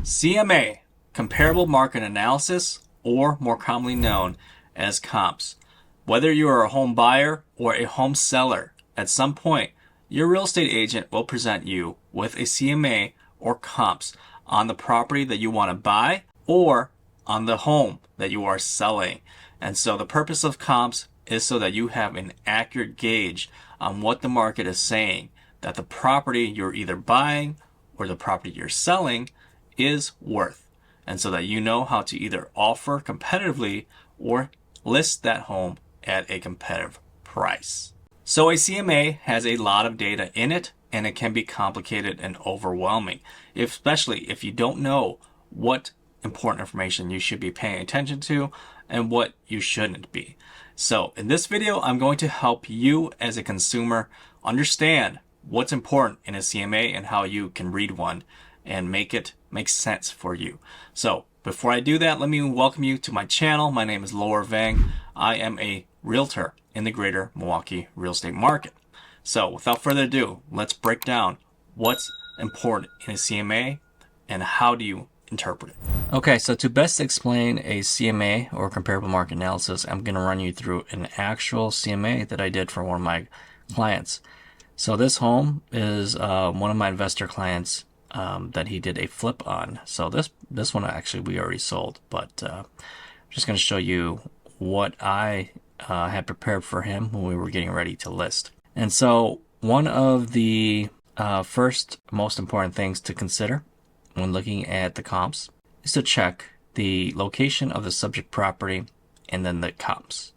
CMA, Comparable Market Analysis, or more commonly known as comps. Whether you are a home buyer or a home seller, at some point, your real estate agent will present you with a CMA or comps on the property that you want to buy or on the home that you are selling. And so the purpose of comps is so that you have an accurate gauge on what the market is saying, that the property you're either buying or the property you're selling is worth. And so that you know how to either offer competitively or list that home at a competitive price. So a CMA has a lot of data in it, and it can be complicated and overwhelming, especially if you don't know what important information you should be paying attention to and what you shouldn't be. So in this video, I'm going to help you as a consumer understand what's important in a CMA and how you can read one and make it make sense for you. So before I do that, let me welcome you to my channel. My name is Lower Vang. I am a realtor in the greater Milwaukee real estate market. So without further ado, let's break down what's important in a CMA and how do you interpret it. Okay, so to best explain a CMA or comparable market analysis, I'm going to run you through an actual CMA that I did for one of my clients. So this home is one of my investor clients that he did a flip on. So this one actually we already sold, but I'm just going to show you what I had prepared for him when we were getting ready to list. And so one of the first most important things to consider when looking at the comps is to check the location of the subject property and then the comps.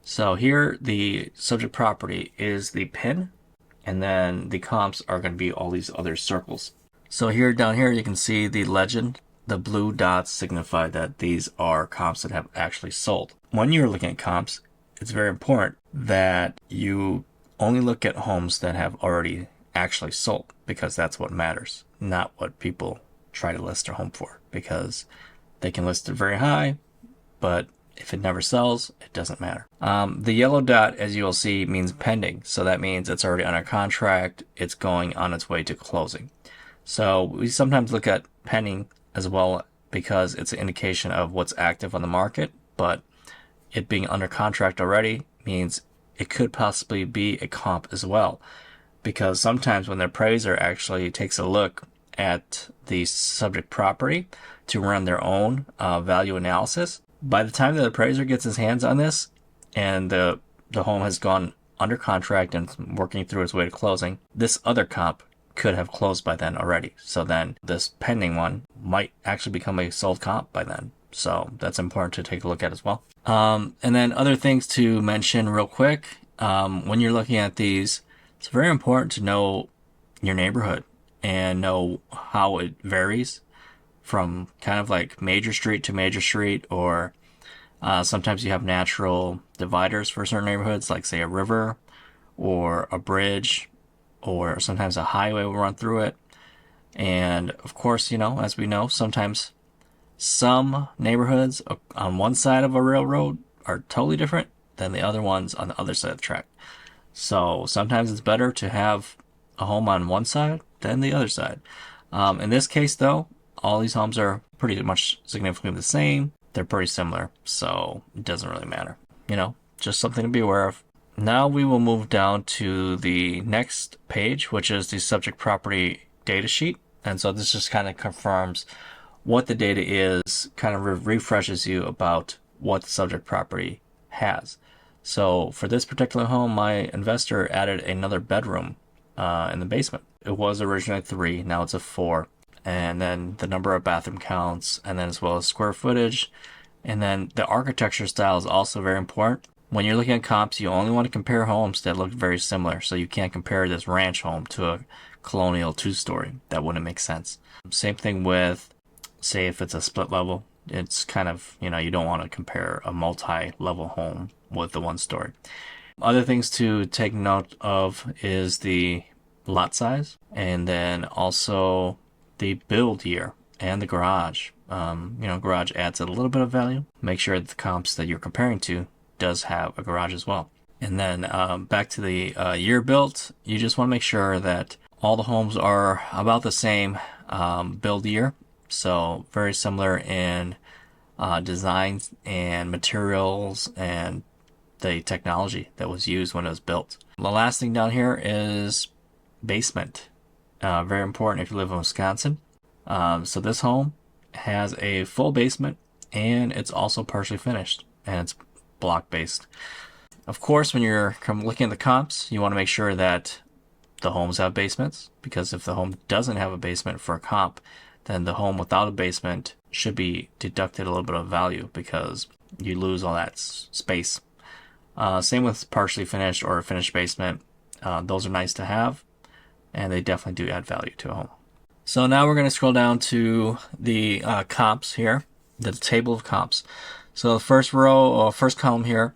So here the subject property is the pin, and then the comps are going to be all these other circles. So here down here you can see the legend. The blue dots signify that these are comps that have actually sold. When you're looking at comps, it's very important that you only look at homes that have already actually sold, because that's what matters, not what people try to list their home for, because they can list it very high, but if it never sells, it doesn't matter. The yellow dot, as you will see, means pending. So that means it's already under contract. It's going on its way to closing. So we sometimes look at pending as well because it's an indication of what's active on the market, but it being under contract already means it could possibly be a comp as well, because sometimes when the appraiser actually takes a look at the subject property to run their own value analysis, by the time the appraiser gets his hands on this and the home has gone under contract and working through its way to closing, this other comp could have closed by then already. So then this pending one might actually become a sold comp by then. So that's important to take a look at as well. And then other things to mention real quick. When you're looking at these, it's very important to know your neighborhood and know how it varies from kind of like major street to major street, or sometimes you have natural dividers for certain neighborhoods, like say a river or a bridge, or sometimes a highway will run through it. And of course, as we know, sometimes some neighborhoods on one side of a railroad are totally different than the other ones on the other side of the track. So sometimes it's better to have a home on one side than the other side. In this case, though, all these homes are pretty much significantly the same. They're pretty similar, so it doesn't really matter. Just something to be aware of. Now we will move down to the next page, which is the subject property data sheet. And so this just kind of confirms what the data is, kind of refreshes you about what the subject property has. So for this particular home, my investor added another bedroom in the basement. It was originally 3, now it's a 4. And then the number of bathroom counts, and then as well as square footage. And then the architecture style is also very important. When you're looking at comps, you only want to compare homes that look very similar. So you can't compare this ranch home to a colonial 2-story. That wouldn't make sense. Same thing with, say, if it's a split level. It's kind of, you don't want to compare a multi-level home with the 1-story. Other things to take note of is the lot size, and then also the build year and the garage. Garage adds a little bit of value. Make sure that the comps that you're comparing to does have a garage as well. And then back to the year built, you just want to make sure that all the homes are about the same build year, So very similar in designs and materials and the technology that was used when it was built. The last thing down here is basement. Very important if you live in Wisconsin. So this home has a full basement and it's also partially finished and it's block based. Of course, when you're looking at the comps, you want to make sure that the homes have basements, because if the home doesn't have a basement for a comp, then the home without a basement should be deducted a little bit of value because you lose all that space. Same with partially finished or a finished basement. Those are nice to have, and they definitely do add value to a home. So now we're going to scroll down to the comps here, the table of comps. So the first row or first column here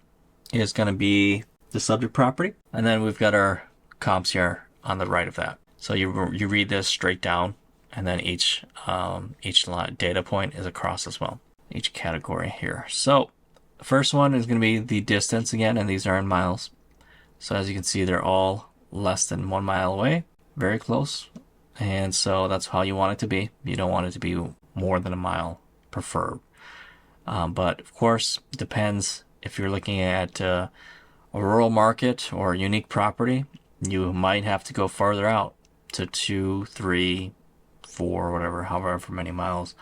is going to be the subject property, and then we've got our comps here on the right of that. So you read this straight down, and then each data point is across as well, each category here. So the first one is going to be the distance again, and these are in miles. So as you can see, they're all less than 1 mile away, very close. And so that's how you want it to be. You don't want it to be more than a mile preferred. But of course, it depends if you're looking at a rural market or a unique property. You might have to go farther out to 2, 3, 4, whatever, however many miles,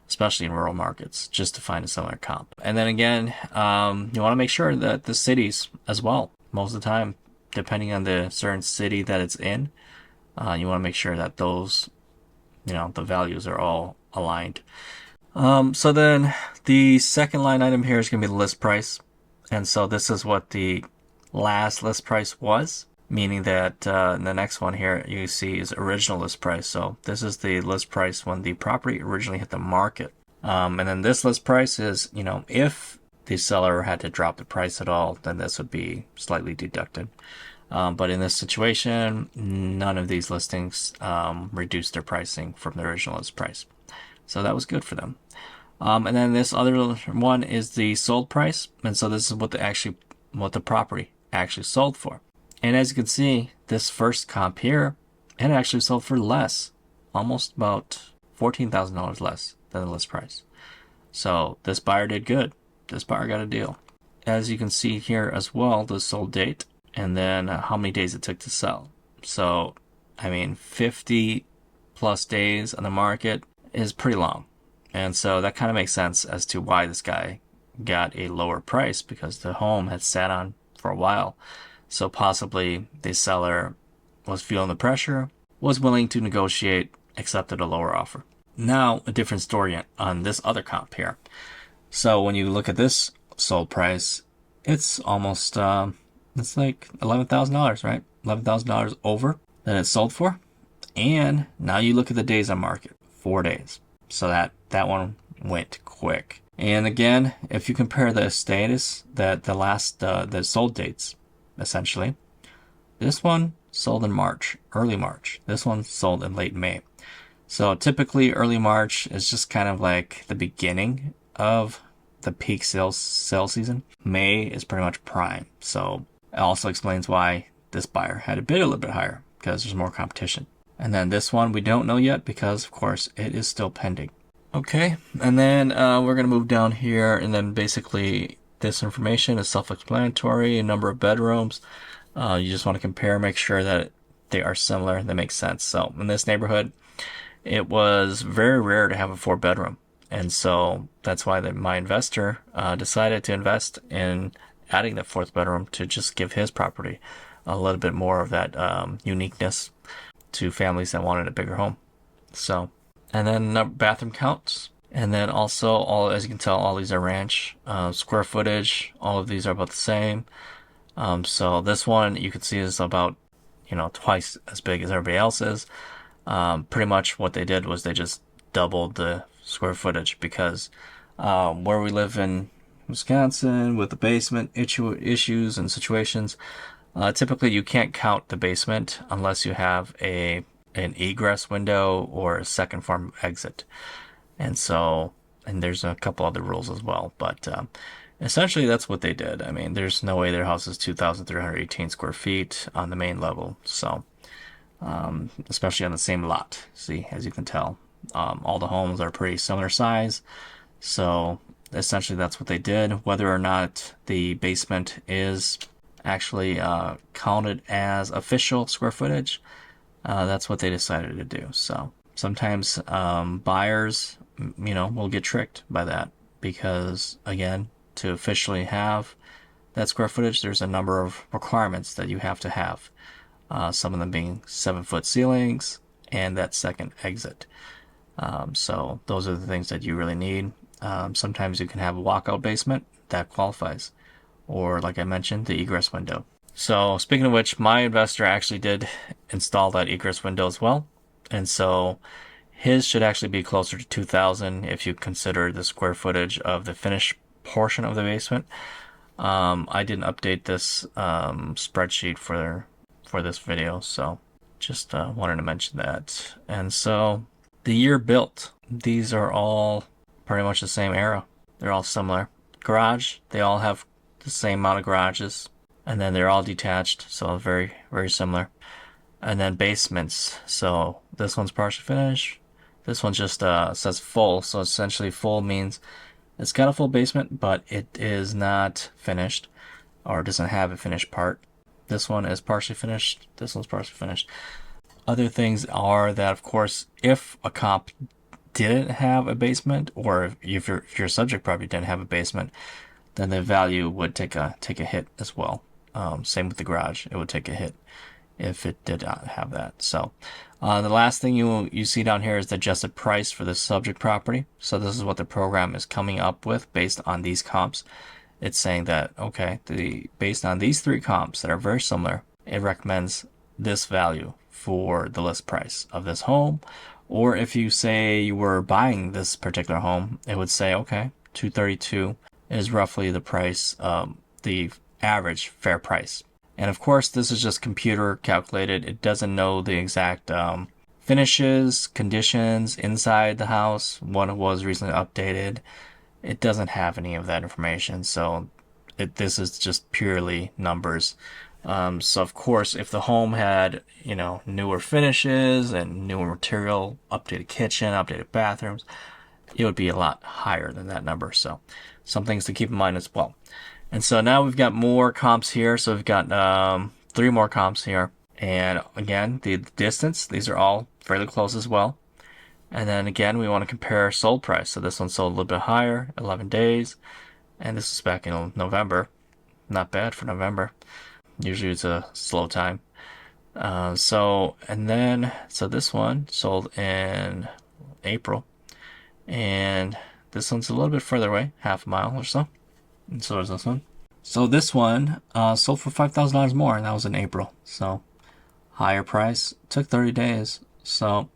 especially in rural markets, just to find a similar comp. And then again, you want to make sure that the cities as well, most of the time, depending on the certain city that it's in, you want to make sure that those, the values are all aligned. So then the second line item here is going to be the list price. And so this is what the last list price was, meaning that the next one here you see is original list price. So this is the list price when the property originally hit the market. And then this list price is, if the seller had to drop the price at all, then this would be slightly deducted. But in this situation, none of these listings reduced their pricing from the original list price. So that was good for them. And then this other one is the sold price. And so this is what the property actually sold for. And as you can see, this first comp here, it actually sold for less, almost about $14,000 less than the list price. So this buyer did good. This buyer got a deal. As you can see here as well, the sold date, and then how many days it took to sell. So, 50 plus days on the market is pretty long. And so that kind of makes sense as to why this guy got a lower price, because the home had sat on for a while. So possibly the seller was feeling the pressure, was willing to negotiate, accepted a lower offer. Now, a different story on this other comp here. So when you look at this sold price, it's almost, it's like $11,000, right? $11,000 over that it sold for. And now you look at the days on market, 4 days. So that one went quick. And again, if you compare the status, the sold dates, essentially, this one sold in March, early March. This one sold in late May. So typically early March is just kind of like the beginning of the peak sale season. May is pretty much prime. So it also explains why this buyer had to bid a little bit higher, because there's more competition. And then this one we don't know yet because, of course, it is still pending. Okay, and then we're going to move down here, and then basically this information is self-explanatory, a number of bedrooms. You just want to compare, make sure that they are similar, that makes sense. So in this neighborhood, it was very rare to have a 4-bedroom. And so that's why my investor decided to invest in adding the 4th bedroom to just give his property a little bit more of that uniqueness to families that wanted a bigger home. So, and then bathroom counts. And then also, as you can tell, all these are ranch. Square footage, all of these are about the same. So this one you can see is about, twice as big as everybody else's. Pretty much what they did was they just doubled the square footage, because where we live in Wisconsin with the basement issues and situations, typically you can't count the basement unless you have an egress window or a second farm exit. And there's a couple other rules as well, but essentially that's what they did. There's no way their house is 2,318 square feet on the main level. So, especially on the same lot. See, as you can tell, All the homes are pretty similar size. So essentially that's what they did. Whether or not the basement is actually counted as official square footage, that's what they decided to do. So sometimes buyers, will get tricked by that because, again, to officially have that square footage, there's a number of requirements that you have to have. Some of them being 7-foot ceilings and that second exit. So those are the things that you really need. Sometimes you can have a walkout basement that qualifies, or like I mentioned, the egress window. So speaking of which, my investor actually did install that egress window as well, and so his should actually be closer to 2,000 if you consider the square footage of the finished portion of the basement. I didn't update this spreadsheet for this video, so just wanted to mention that. And so the year built, these are all pretty much the same era. They're all similar. Garage, they all have the same amount of garages, and then they're all detached, so very, very similar. And then basements, so this one's partially finished. This one just says full, so essentially full means it's got a full basement, but it is not finished, or doesn't have a finished part. This one is partially finished. This one's partially finished. Other things are that, of course, if a comp didn't have a basement, or if your subject property didn't have a basement, then the value would take a hit as well. Same with the garage; it would take a hit if it did not have that. So the last thing you see down here is the adjusted price for the subject property. So this is what the program is coming up with based on these comps. It's saying that, okay, based on these 3 comps that are very similar, it recommends this value for the list price of this home. Or if you say you were buying this particular home, it would say, okay, 232 is roughly the price, the average fair price. And of course, this is just computer calculated. It doesn't know the exact finishes, conditions inside the house, what it was recently updated. It doesn't have any of that information. So this is just purely numbers. So of course, if the home had, newer finishes and newer material, updated kitchen, updated bathrooms, it would be a lot higher than that number. So some things to keep in mind as well. And so now we've got more comps here. So we've got 3 more comps here. And again, the distance, these are all fairly close as well. And then again, we want to compare sold price. So this one sold a little bit higher, 11 days. And this is back in November. Not bad for November. Usually it's a slow time. So this one sold in April. And this one's a little bit further away, half a mile or so. And so is this one. So this one sold for $5,000 more, and that was in April. So higher price. Took 30 days. So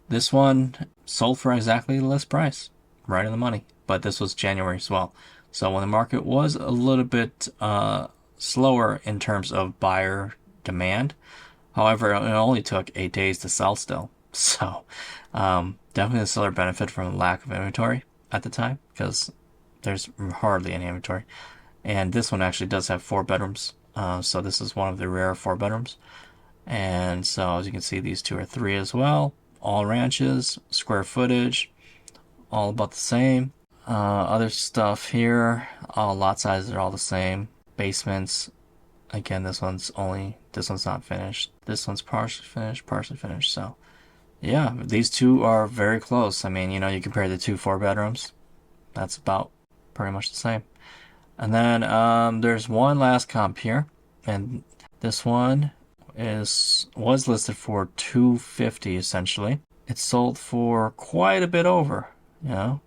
this one sold for exactly the list price. Right in the money. But this was January as well. So when the market was a little bit slower in terms of buyer demand. However, it only took 8 days to sell still. So definitely the seller benefit from the lack of inventory at the time because there's hardly any inventory. And this one actually does have 4 bedrooms. So this is one of the rare 4 bedrooms. And so as you can see, these 2 are 3 as well. All ranches, square footage, all about the same. Other stuff here, all lot sizes are all the same. Basements, again, this one's not finished. This one's partially finished. So yeah, these 2 are very close. I mean, you compare the 2 4-bedrooms, that's about pretty much the same. And then there's one last comp here, and this one was listed for $250 essentially. It sold for quite a bit over,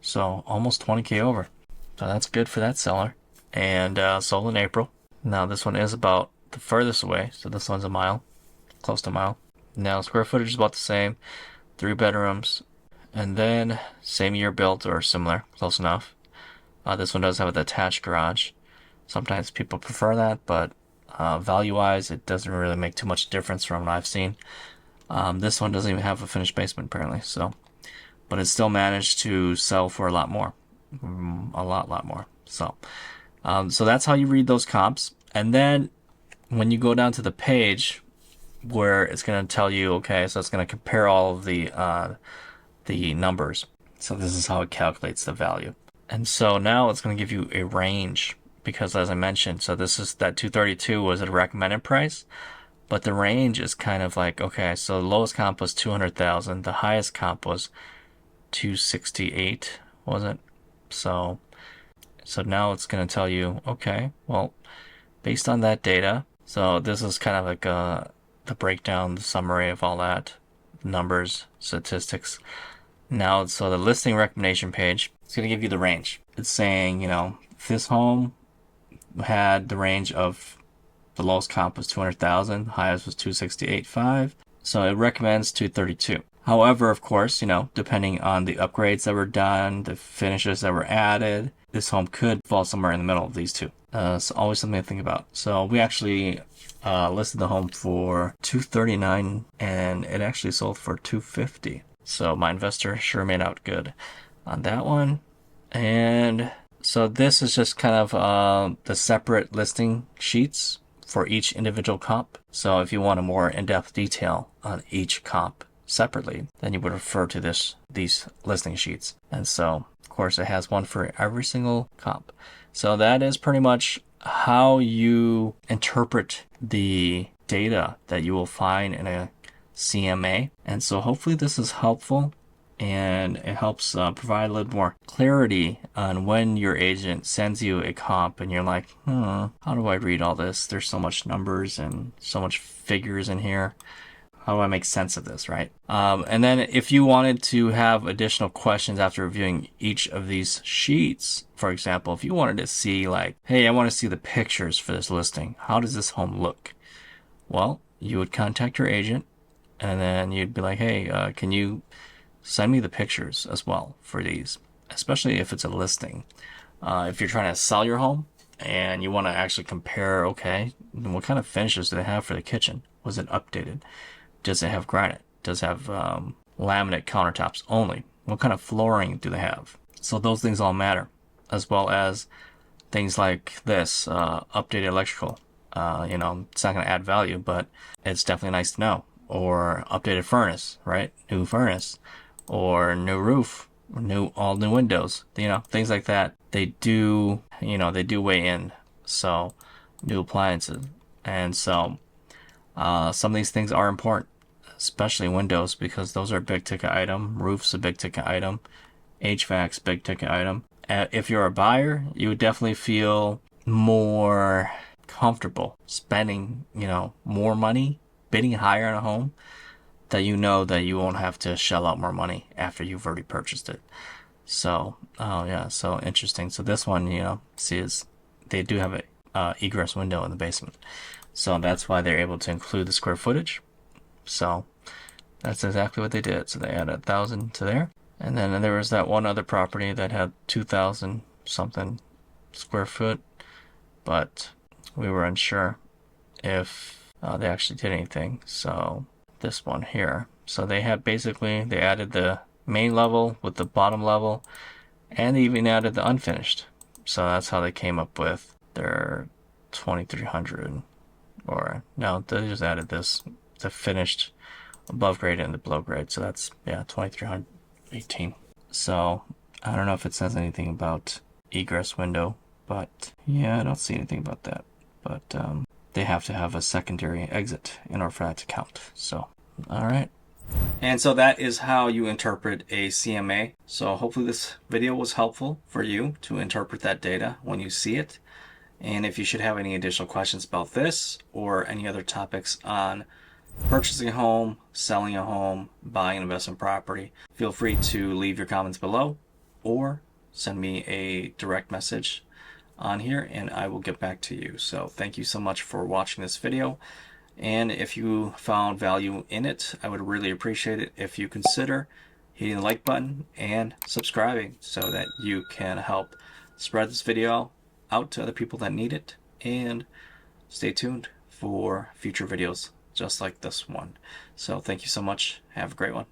so almost $20K over. So that's good for that seller. And sold in April. Now this one is about the furthest away, so this one's a mile, close to a mile. Now square footage is about the same, 3 bedrooms, and then same year built or similar, close enough. This one does have a detached garage. Sometimes people prefer that, but value-wise, it doesn't really make too much difference from what I've seen. This one doesn't even have a finished basement apparently, but it still managed to sell for a lot more, a lot more. So that's how you read those comps. And then when you go down to the page where it's going to tell you, okay, so it's going to compare all of the the numbers. So this is how it calculates the value. And so now it's going to give you a range because, as I mentioned, so this is that 232 was a recommended price, but the range is kind of like, okay, so the lowest comp was 200,000, the highest comp was 268, was it? So now it's going to tell you, okay, well, based on that data, so this is kind of like the breakdown, the summary of all that, numbers, statistics. Now, so the listing recommendation page, it's going to give you the range. It's saying, this home had the range of the lowest comp was 200,000, highest was 268.5. So it recommends 232. However, of course, depending on the upgrades that were done, the finishes that were added, this home could fall somewhere in the middle of these two. So always something to think about. So we actually listed the home for 239 and it actually sold for 250. So my investor sure made out good on that one. And so this is just kind of the separate listing sheets for each individual comp. So if you want a more in-depth detail on each comp separately, then you would refer to these listing sheets. And so, of course, it has one for every single comp. So that is pretty much how you interpret the data that you will find in a CMA. And so hopefully this is helpful and it helps provide a little more clarity on when your agent sends you a comp and you're like, how do I read all this? There's so much numbers and so much figures in here. How do I make sense of this, right? And then if you wanted to have additional questions after reviewing each of these sheets, for example, if you wanted to see like, hey, I want to see the pictures for this listing. How does this home look? Well, you would contact your agent and then you'd be like, hey, can you send me the pictures as well for these, especially if it's a listing. If you're trying to sell your home and you want to actually compare, okay, what kind of finishes do they have for the kitchen? Was it updated? Does it have granite? Does it have laminate countertops only? What kind of flooring do they have? So those things all matter, as well as things like this, updated electrical. It's not going to add value, but it's definitely nice to know. Or updated furnace, right? New furnace. Or new roof, all new windows, things like that. They do weigh in. So new appliances. And so some of these things are important, especially windows, because those are a big ticket item. Roof's a big ticket item. HVAC's big ticket item. If you're a buyer, you would definitely feel more comfortable spending, more money, bidding higher on a home, that that you won't have to shell out more money after you've already purchased it. So, so interesting. So this one, they do have a egress window in the basement. So that's why they're able to include the square footage. So that's exactly what they did. So they added 1,000 to there. And then there was that one other property that had 2,000 something square foot, but we were unsure if they actually did anything. So this one here. So they added the main level with the bottom level, and they even added the unfinished. So that's how they came up with their 2,300. Or no, they just added the finished above grade and the below grade. So that's 2,318. So I don't know if it says anything about egress window, but I don't see anything about that. But they have to have a secondary exit in order for that to count. So all right. And so that is how you interpret a CMA. So hopefully this video was helpful for you to interpret that data when you see it. And if you should have any additional questions about this or any other topics on purchasing a home, selling a home, buying an investment property, feel free to leave your comments below or send me a direct message on here and I will get back to you. So thank you so much for watching this video. And if you found value in it, I would really appreciate it if you consider hitting the like button and subscribing so that you can help spread this video out to other people that need it. And stay tuned for future videos just like this one. So thank you so much. Have a great one.